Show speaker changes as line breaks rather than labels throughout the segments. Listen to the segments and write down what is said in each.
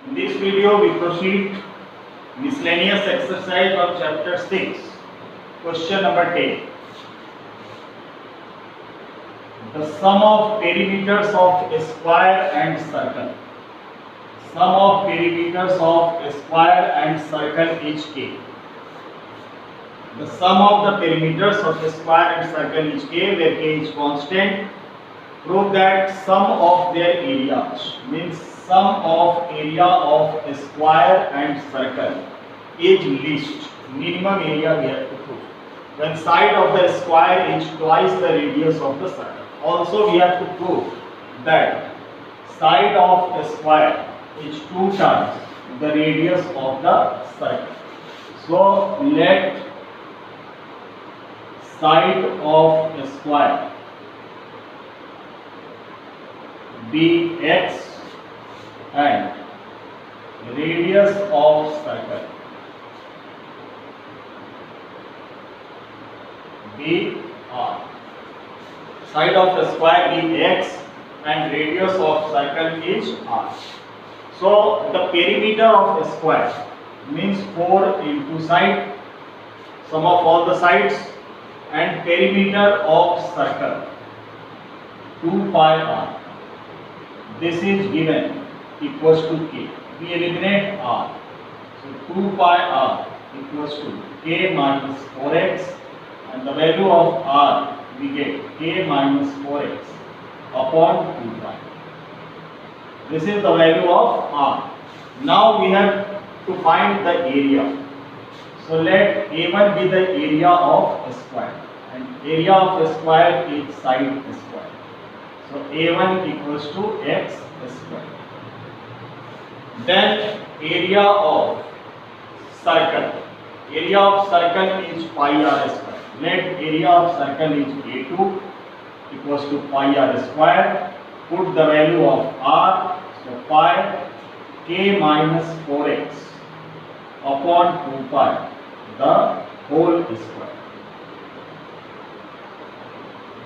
In this video, we proceed miscellaneous exercise of chapter 6, question number 10. The sum of perimeters of a square and circle. Sum of perimeters of a square and circle is k. The sum of the perimeters of a square and circle is k, where k is constant. Prove that sum of their areas, means sum of area of a square and circle is least. Minimum area we have to prove. When side of the square is twice the radius of the circle. Also we have to prove that side of a square is 2 times the radius of the circle. So let side of a square be x and radius of circle be r. Side of the square be x and radius of circle is r. So the perimeter of a square means 4 into side, sum of all the sides, and perimeter of circle 2 pi r. This is given equals to k. We eliminate r. So 2 pi r equals to k minus 4x, and the value of r we get k minus 4x upon 2 pi. This is the value of r. Now we have to find the area. So let A1 be the area of a square, and area of a square is side square. So A1 equals to x square. Then area of circle. Area of circle is pi r square. Let area of circle is A2 equals to pi r square. Put the value of r. So pi k minus 4x upon 2 pi, the whole square.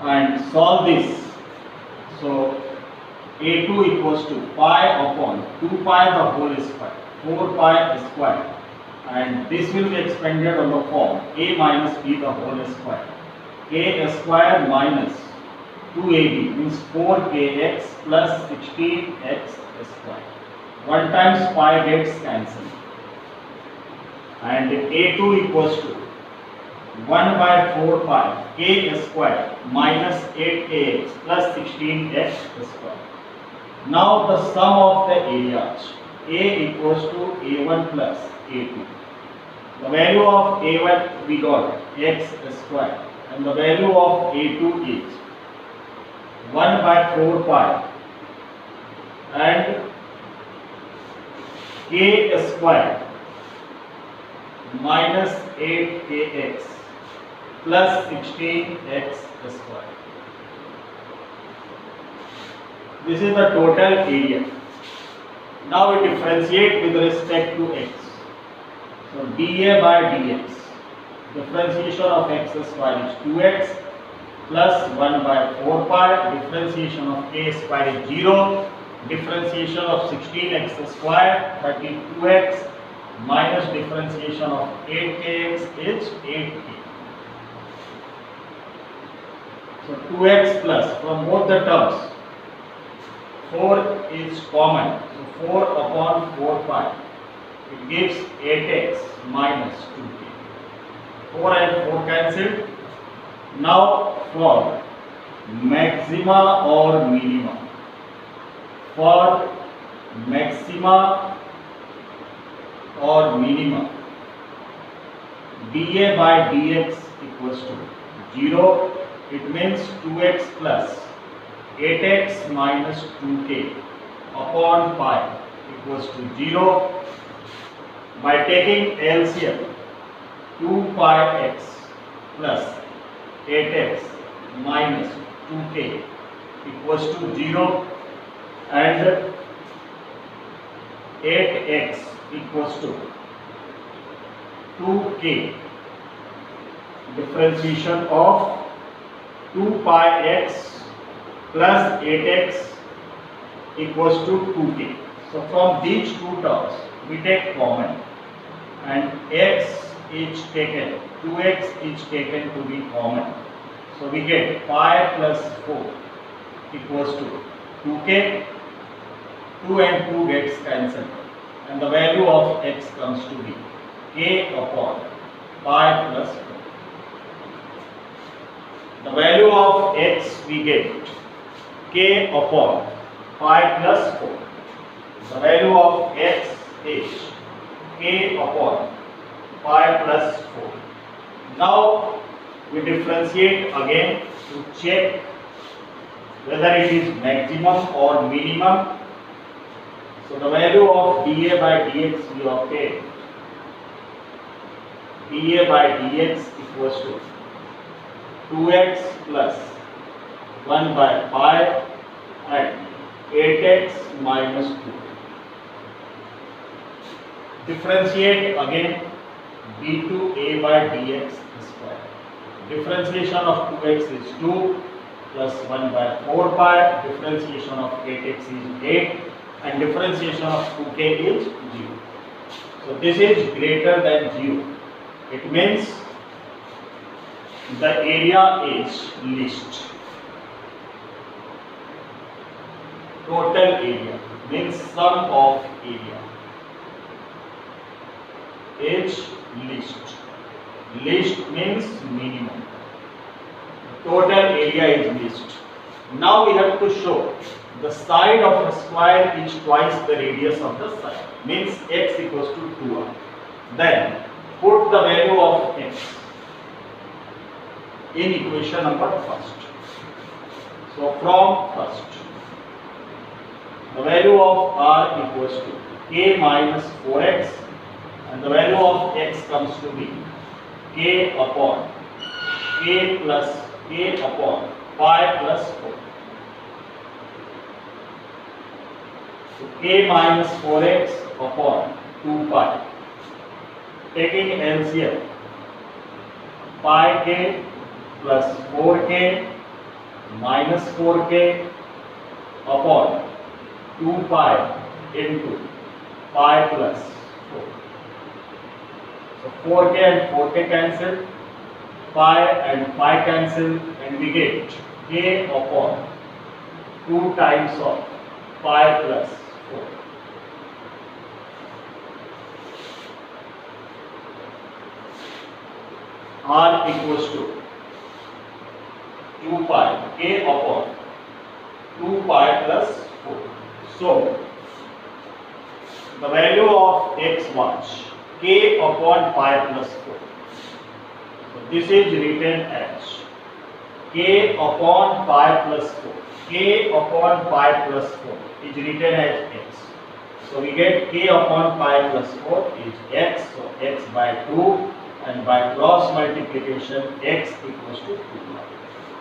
And solve this. So A2 equals to pi upon 2 pi the whole square, 4 pi square, and this will be expanded on the form a minus b the whole square. A square minus 2ab means 4kx plus 16x square. 1 times pi gets cancelled, and A2 equals to 1 by 4 pi k square minus 8kx plus 16x square. Now the sum of the areas, A equals to A1 plus A2. The value of A1 we got x square, and the value of A2 is 1 by 4 pi and k square minus 8kx plus 16x square. This is the total area. Now we differentiate with respect to x. So dA by dx, differentiation of x square is 2x plus 1 by 4 pi, differentiation of k square is 0, differentiation of 16x square 32x minus differentiation of 8kx is 8k. So 2x plus, from both the terms 4 is common, so 4 upon 4 pi, it gives 8x minus 2k. 4 and 4 cancelled. Now for maxima or minima. For maxima or minima, dA by dx equals to 0. It means 2x plus 8x minus 2k upon pi equals to 0. By taking LCM, 2 pi x plus 8x minus 2k equals to 0, and 8x equals to 2k. Differentiation of 2 pi x plus 8x equals to 2k. So from these two terms we take common and x is taken, 2x is taken to be common. So we get 5 plus 4 equals to 2k, 2 and 2 gets cancelled and the value of x comes to be k upon 5 plus 4. The value of x we get k upon 5 plus 4. The value of x is k upon 5 plus 4. Now we differentiate again to check whether it is maximum or minimum. So the value of dA by dx we obtain. dA by dx equals to 2x plus 1 by 5 and 8x minus 2. Differentiate again d2a by dx square. Differentiation of 2x is 2 plus 1 by 4 pi. Differentiation of 8x is 8 and differentiation of 2k is 0. So this is greater than 0. It means the area is least. Total area means sum of area is least. Least means minimum. Total area is least. Now we have to show the side of a square is twice the radius of the side. Means x equals to 2r. Then put the value of x in equation number first. So from first, the value of r equals to k minus 4x and the value of x comes to be k upon k plus k upon 5 plus 4. So k minus 4x upon 2 pi. Taking LCM, pi k plus 4k minus 4k upon 2 pi into pi plus 4. So 4k and 4k cancel, pi and pi cancel and we get k upon 2 times of pi plus 4. R equals to 2 pi k upon 2 pi plus 4. So the value of x was k upon pi plus 4. So this is written as k upon pi plus 4. K upon pi plus 4 is written as x. So we get k upon pi plus 4 is x. So x by 2 and by cross multiplication x equals to 2.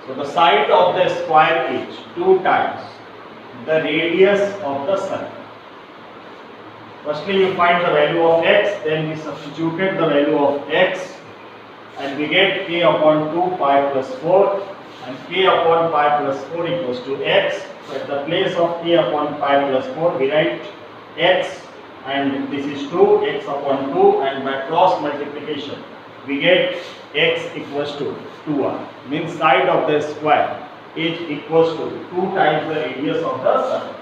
So the side of the square is 2 times the radius of the circle. Firstly, you find the value of x, then we substituted the value of x and we get k upon 2 pi plus 4 and k upon pi plus 4 equals to x. So at the place of k upon pi plus 4 we write x and this is 2, x upon 2 and by cross multiplication we get x equals to 2r. Means side of the square is equals to 2 times the radius of the circle.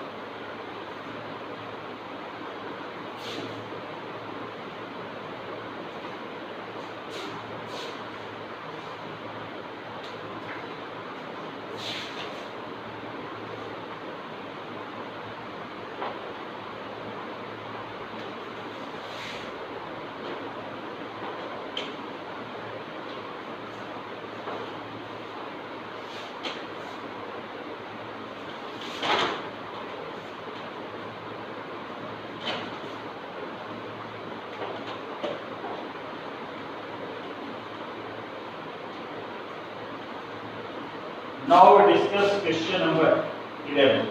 Now we discuss question number 11.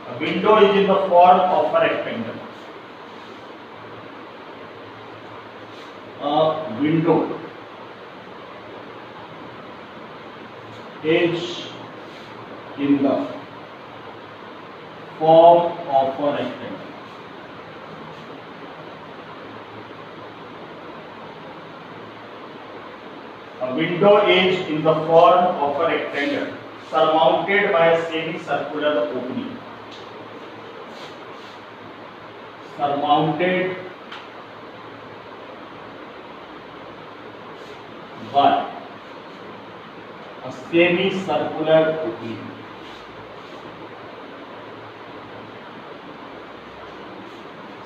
A window is in the form of a rectangle. A window is in the form of a rectangle. A window is in the form of a rectangle surmounted by a semicircular opening. Surmounted by a semicircular opening.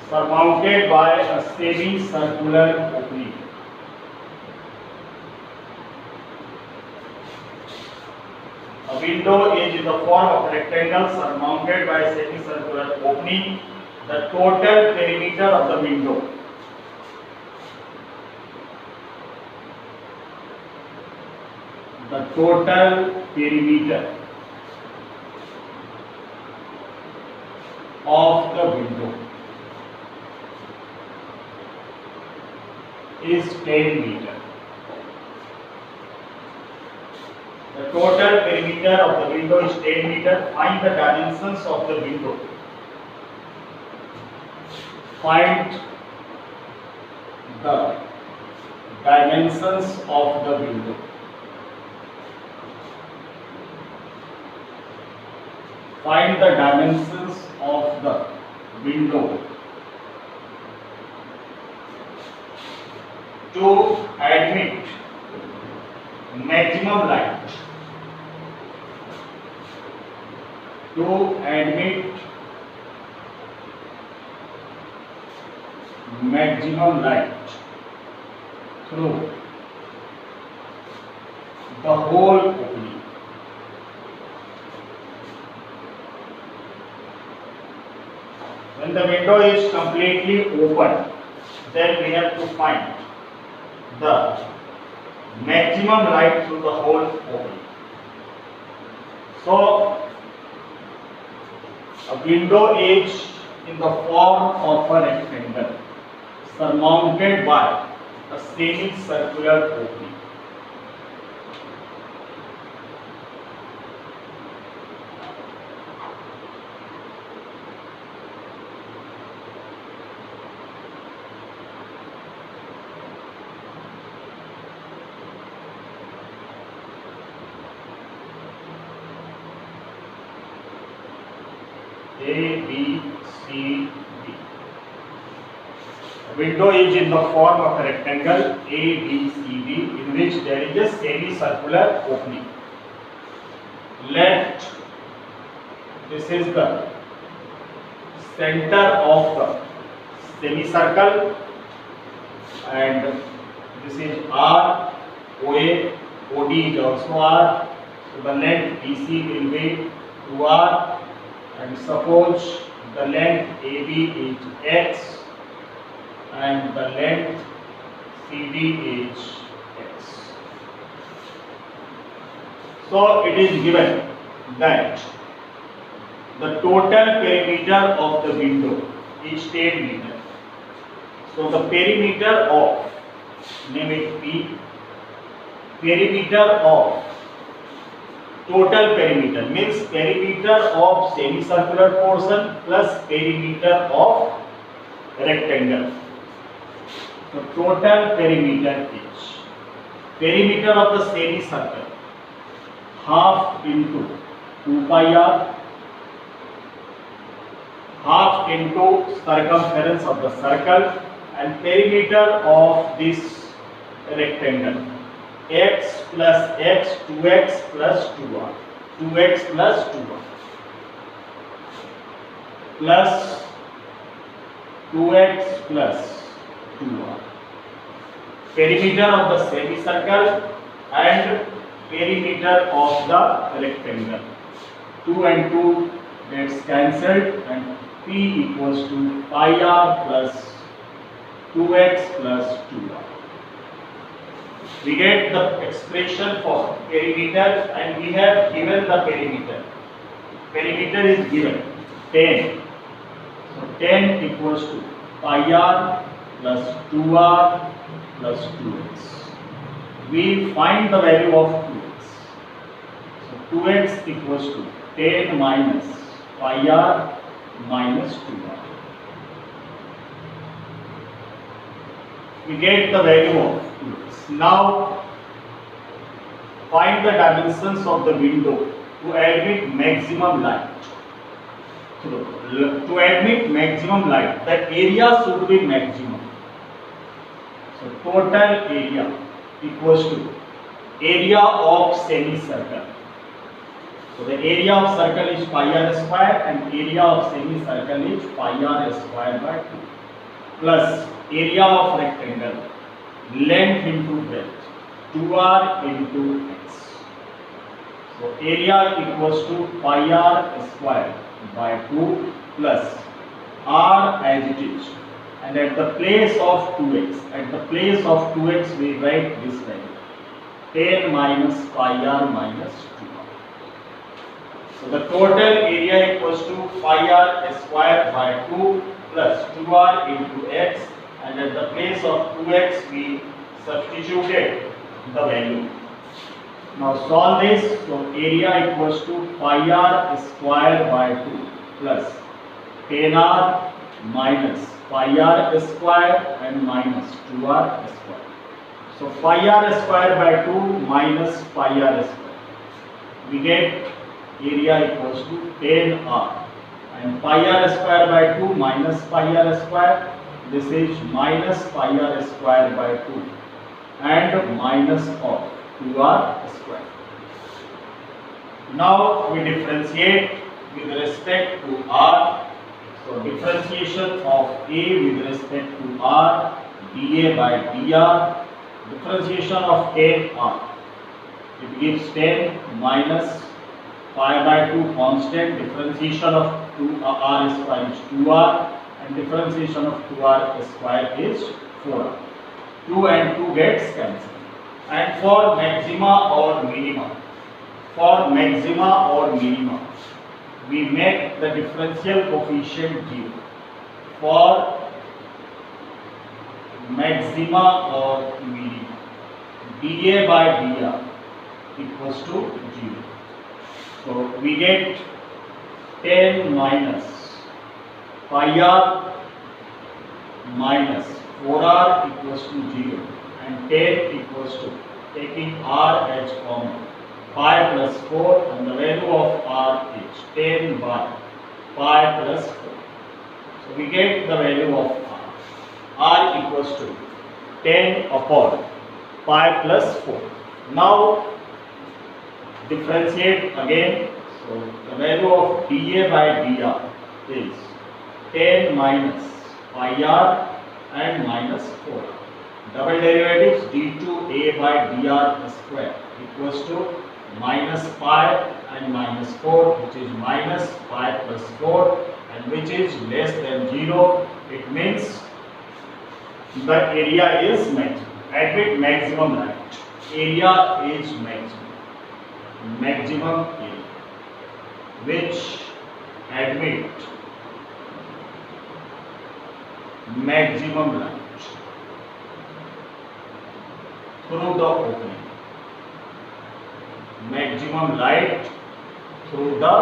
Surmounted by a semicircular opening. A window is in the form of a rectangle surmounted by a semicircular opening. The total perimeter of the window of the window is 10 meter. The total perimeter of the window is 10 meter. Find the dimensions of the window. Find the dimensions of the window. Find the dimensions of the window to admit maximum light. To admit maximum light through the whole opening. When the window is completely open, then we have to find the maximum light through the whole opening. So, a window is in the form of a rectangle surmounted by a semicircular opening. A, B, C, D. A window is in the form of a rectangle A, B, C, D in which there is a semicircular opening. Let this is the center of the semicircle and this is R, OA, OD is also R. So the length BC will be 2R. And suppose the length AB is X and the length CD is X. So it is given that the total perimeter of the window is 10 meter. So the perimeter of, name it P, perimeter of total perimeter means perimeter of semicircular portion plus perimeter of rectangle. So total perimeter is perimeter of the semicircle half into 2 pi r, half into circumference of the circle, and perimeter of this rectangle x plus x, 2x plus 2r, 2x plus 2r, plus 2x plus 2r. Perimeter of the semicircle and perimeter of the rectangle. 2 and 2 gets cancelled and P equals to pi r plus 2x plus 2r. We get the expression for perimeter and we have given the perimeter. Perimeter is given 10. So 10 equals to pi r plus 2r plus 2x. We find the value of 2x. So 2x equals to 10 minus pi r minus 2r. We get the value of 2x. Now find the dimensions of the window to admit maximum light. To admit maximum light, the area should be maximum. So total area equals to area of semicircle. So the area of circle is pi r square and area of semicircle is pi r square by 2 plus area of rectangle, length into breadth, 2r into x. So area equals to pi r square by 2 plus r as it is, and at the place of 2x, we write this value 10 minus pi r minus 2r. So the total area equals to pi r square by 2 plus 2r into x, and at the place of 2x we substituted the value. Now solve this. So area equals to pi r square by 2 plus 10r minus pi r square and minus 2r square. So pi r square by 2 minus pi r square. We get area equals to 10r, and pi r square by 2 minus pi r square. This is minus pi r square by 2 and minus of 2r square. Now we differentiate with respect to r. So differentiation of a with respect to r, dA by dr. Differentiation of 10r. It gives 10 minus pi by 2 constant. Differentiation of 2r square is 2r, and differentiation of 2r square is 4r. 2 and 2 gets cancelled. And for maxima or minima, we make the differential coefficient 0. For maxima or minima, dA by dr equals to 0. So we get 10 minus pi r minus 4r equals to 0, and 10 equals to, taking r as common, 5 plus 4, and the value of r is 10 by 5 plus 4. So we get the value of r. R equals to 10 upon 5 plus 4. Now differentiate again. So the value of dA by dr is 10 minus pi r and minus 4. Double derivatives d2a by dr square equals to minus pi and minus 4, which is minus pi plus 4, and which is less than 0. It means the area is maximum. Admit maximum light. Area is maximum. Maximum area, which admit maximum light through the opening. Maximum light through the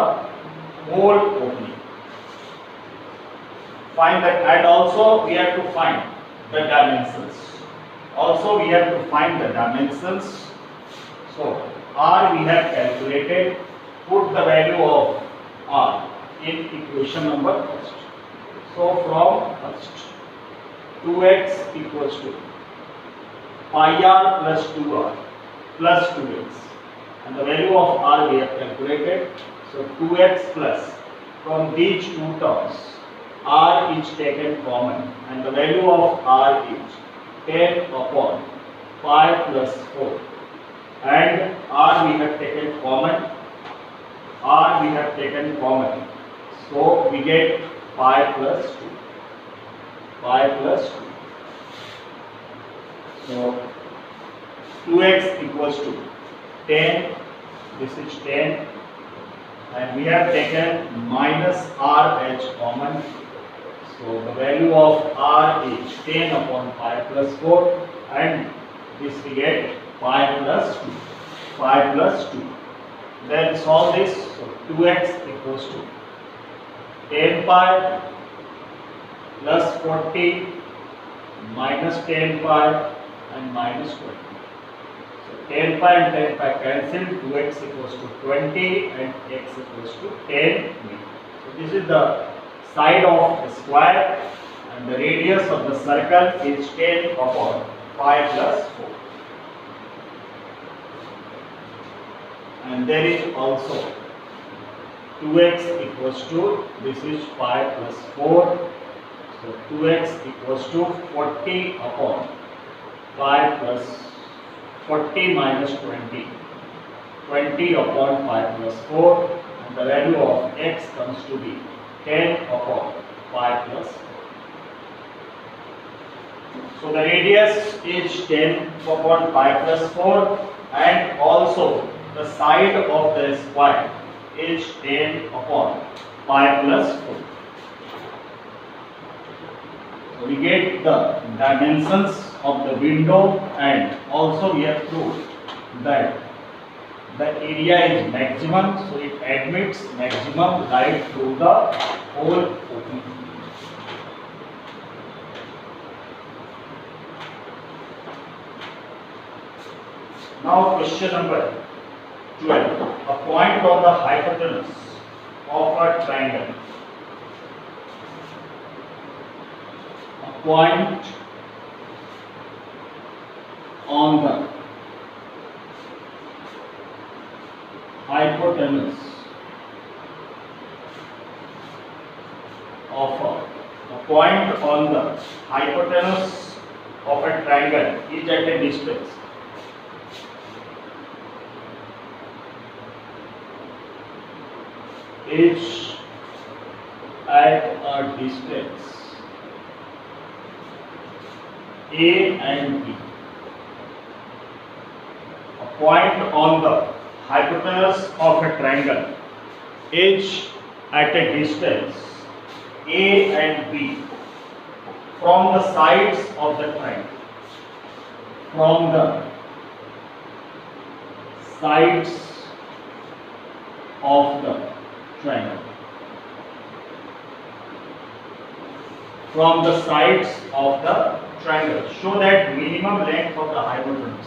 whole opening. Find that, and also we have to find the dimensions. So r we have calculated. Put the value of r in equation number first. So from first, 2x equals to pi r plus 2r plus 2x, and the value of r we have calculated. So 2x plus, from these two terms r is taken common, and the value of r is 10 upon 5 plus 4, and r we have taken common. So we get 5 plus 2. So 2x equals to 10. This is 10, and we have taken minus r as common. So the value of r is 10 upon 5 plus 4, and this we get 5 plus 2. Then solve this. So 2x equals to 10 pi plus 40 minus 10 pi and minus 20. So 10 pi and 10 pi cancelled, 2x equals to 20 and x equals to 10 meter. So this is the side of the square and the radius of the circle is 10 upon 5 plus 4. And there is also 2x equals to, this is 5 plus 4. So 2x equals to 40 upon 5 plus 40 minus 20. 20 upon 5 plus 4. And the value of x comes to be 10 upon 5 plus 4. So the radius is 10 upon 5 plus 4 and also the side of the square is 10 upon 5 plus 4. So we get the dimensions of the window and also we have proved that the area is maximum, so it admits maximum light through the whole opening. Now question number 12. A point on the hypotenuse of a triangle. A point on the hypotenuse of a point on the hypotenuse of a triangle is at a distance is at a distance A and B. A point on the hypotenuse of a triangle is at a distance A and B from the sides of the triangle. From the sides of the triangle. From the sides of the triangle. Show that minimum length of the hypotenuse.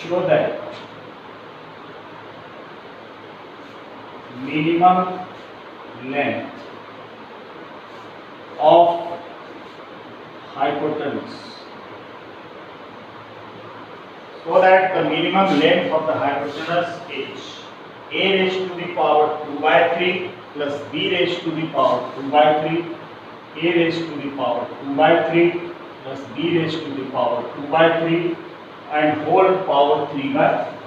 Show that minimum length of hypotenuse. So that the minimum length of the hypotenuse is a raised to the power 2 by 3 plus b raised to the power 2 by 3, a raised to the power 2 by 3 plus b raised to the power 2 by 3 and whole power 3 by 3.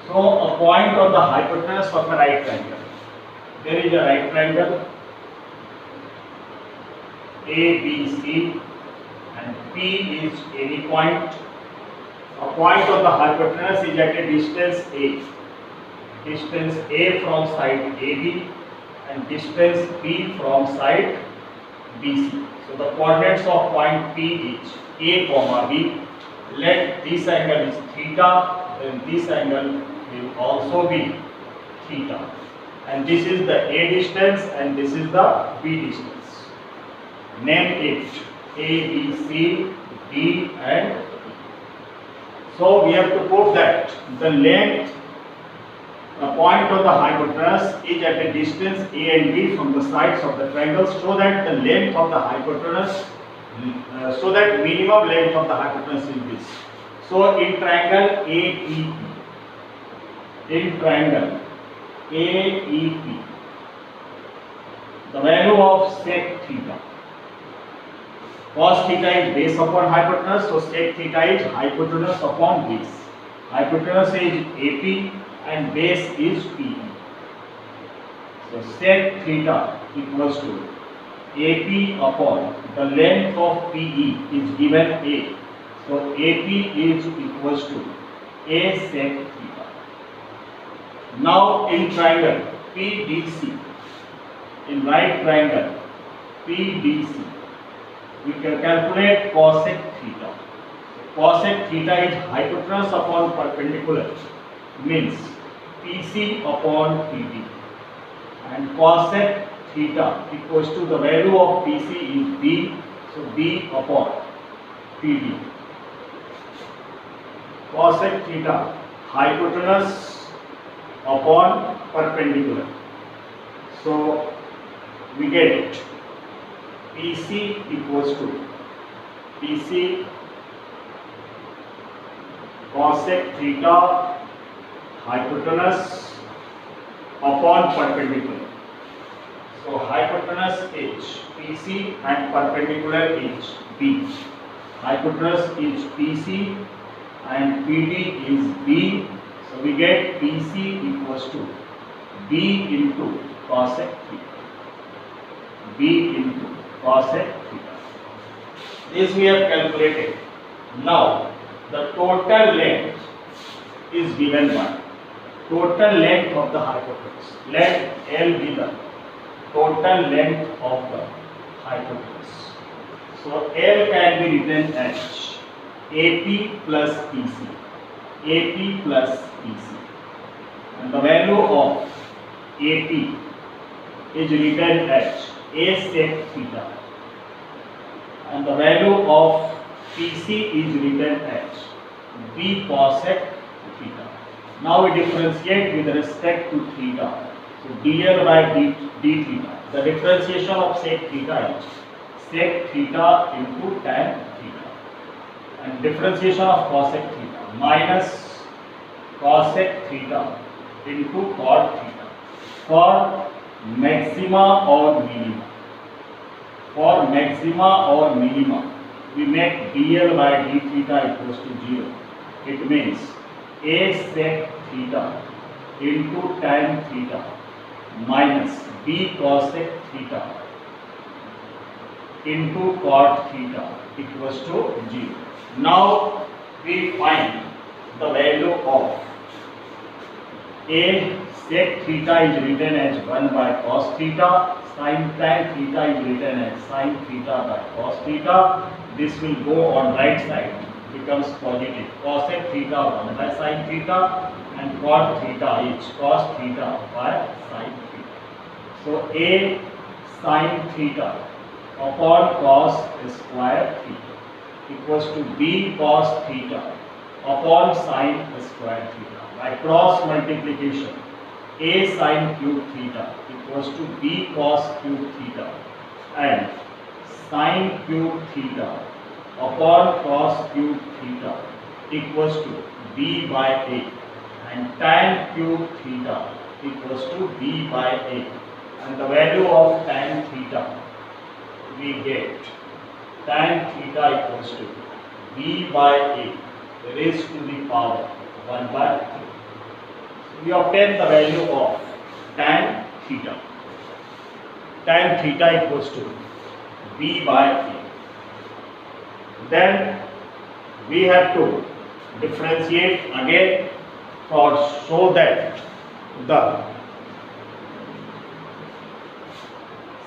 So a point on the hypotenuse of a right triangle. There is a right triangle ABC and P is any point. A point on the hypotenuse is at a distance A. Distance A from side AB and distance B from side BC. So the coordinates of point P is A comma B. Let this angle is theta, then this angle will also be theta. And this is the A distance and this is the B distance. Name it A, B, C, D and E. So we have to prove that the length, the point of the hypotenuse is at a distance A and B from the sides of the triangle, so that the length of the hypotenuse, so that minimum length of the hypotenuse is this. So in triangle AEP, in triangle AEP, the value of sec theta. Cos theta is base upon hypotenuse, so sec theta is hypotenuse upon base. Hypotenuse is AP and base is PE. So sec theta equals to AP upon the length of PE is given A. So AP is equals to A sec theta. Now in triangle PDC, in right triangle PDC, we can calculate cosec theta. Cosec theta is hypotenuse upon perpendicular, means PC upon PD, and cosec theta equals to the value of PC is B, so B upon PD. Cosec theta, hypotenuse upon perpendicular. So we get PC equals to PC cosec theta hypotenuse upon perpendicular. So hypotenuse is PC and perpendicular is B. Hypotenuse is PC and PD is B. So we get PC equals to B into cosec theta. B into cosec theta. This we have calculated. Now the total length is given by total length of the hypotenuse. Let L be the total length of the hypotenuse. So L can be written as AP plus PC. AP plus PC. And the value of AP is written as A sec theta. And the value of PC is written as B cosec theta. Now we differentiate with respect to theta. So dl by d theta. The differentiation of sec theta is sec theta into tan theta. And differentiation of cosec theta minus cosec theta into cot theta. For maxima or minima. For maxima or minima, we make dl by d theta equals to 0. It means A sec theta into tan theta minus B cosec theta into cot theta equals to 0. Now we find the value of A sec theta is written as 1 by cos theta, sin tan theta is written as sin theta by cos theta. This will go on right side, becomes positive. Cosec theta 1 by sin theta and cot theta is cos theta by sin theta. So A sin theta upon cos square theta equals to B cos theta upon sin square theta. By cross multiplication, A sin cube theta equals to B cos cube theta and sin cube theta upon cos cube theta equals to B by A and tan cube theta equals to B by A. And the value of tan theta we get tan theta equals to B by A raised to the power 1 by 3. We obtain the value of tan theta. Tan theta equals to B by A. Then we have to differentiate again for so that the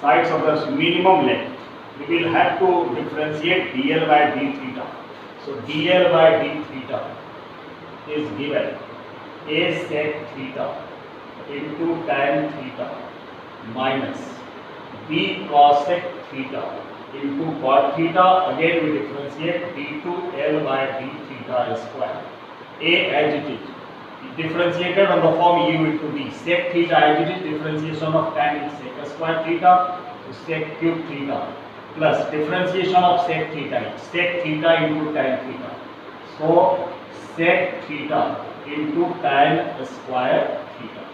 sides of the minimum length, we will have to differentiate dl by d theta. So dl by d theta is given A sec theta into tan theta minus B cosec theta into cot theta. Again we differentiate d2l by d theta square. A as it is. Differentiated on the form u into b. Sec theta as it is, differentiation of tan is sec square theta to sec cube theta plus differentiation of sec theta is sec theta into tan theta. So sec theta into tan square theta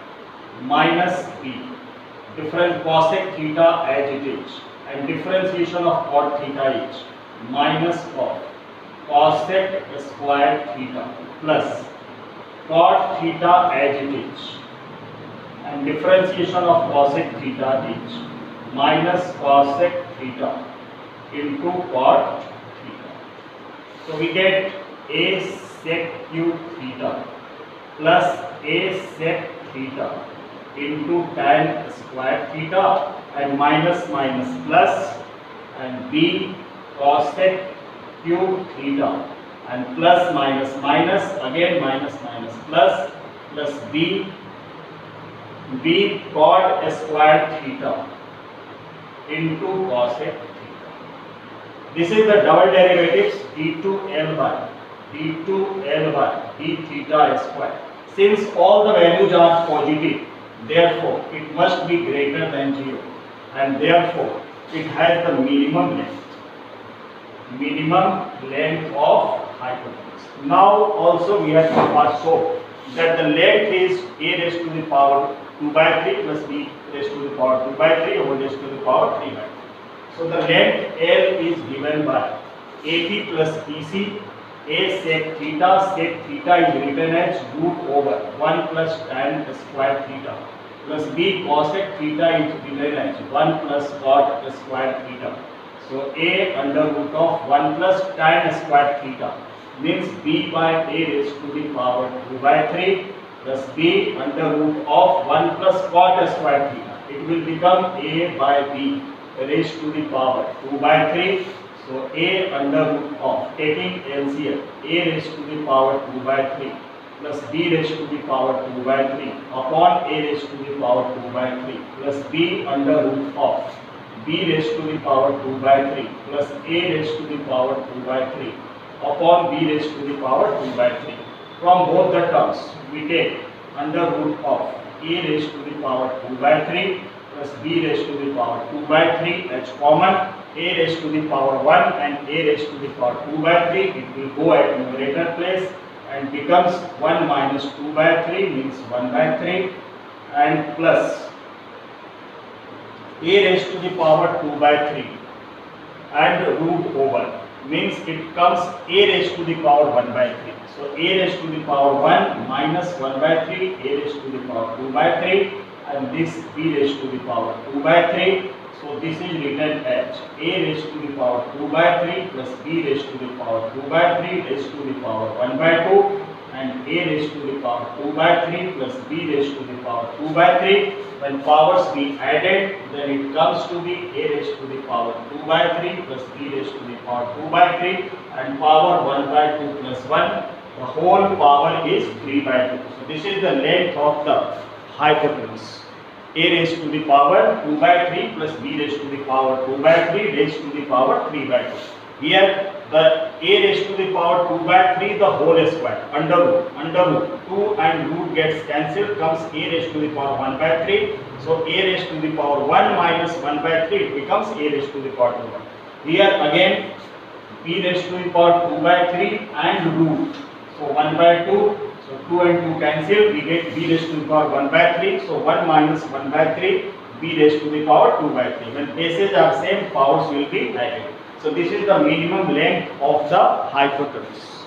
minus b different cosec theta as it is and differentiation of cot theta is minus of cosec square theta plus cot theta as it is and differentiation of cosec theta is minus cosec theta into cot theta. So we get A sec cube theta plus A sec theta into tan square theta and minus minus plus and B cosec cube theta and plus minus minus again minus minus plus B cot square theta into cosec theta. This is the double derivatives d2 L1 d theta square. Since all the values are positive, therefore it must be greater than 0, and therefore it has the minimum length of hypotenuse. Now also we have to show that the length is a raised to the power 2 by 3 plus b raised to the power 2 by 3 over raised to the power 3 by 3. So the length L is given by AP plus BC. A sec theta is written as root over 1 plus tan square theta plus b cosec theta is written as 1 plus cot square theta. So a under root of 1 plus tan square theta means b by a raised to the power 2 by 3 plus b under root of 1 plus cot square theta. It will become a by b raised to the power 2 by 3. So a under root of, taking LCM, a raised to the power 2 by 3 plus b raised to the power 2 by 3 upon a raised to the power 2 by 3 plus b under root of b raised to the power 2 by 3 plus a raised to the power 2 by 3 upon b raised to the power 2 by 3. From both the terms, we take under root of a raised to the power 2 by 3 plus b raised to the power 2 by 3 as common. A raised to the power 1 and a raised to the power 2 by 3, it will go at numerator place and becomes 1 minus 2 by 3 means 1 by 3 and plus a raised to the power 2 by 3 and root over means it comes a raised to the power 1 by 3. So a raised to the power 1 minus 1 by 3, a raised to the power 2 by 3 and this b raised to the power 2 by 3. So this is written as a raised to the power 2 by 3 plus b raised to the power 2 by 3 raised to the power 1 by 2 and a raised to the power 2 by 3 plus b raised to the power 2 by 3. When powers be added, then it comes to be a raised to the power 2 by 3 plus b raised to the power 2 by 3 and power 1 by 2 plus 1. The whole power is 3 by 2. So this is the length of the hypotenuse. A raised to the power 2 by 3 plus b raised to the power 2 by 3 raised to the power 3 by 2. Here the a raised to the power 2 by 3 the whole square under root 2 and root gets cancelled, comes a raised to the power 1 by 3. So a raised to the power 1 minus 1 by 3 it becomes a raised to the power 2 by 3. Here again b raised to the power 2 by 3 and root. So 1 by 2. So 2 and 2 cancel, we get b raised to the power 1 by 3. So 1 minus 1 by 3, b raised to the power 2 by 3. When bases are same, powers will be added. So this is the minimum length of the hypotenuse.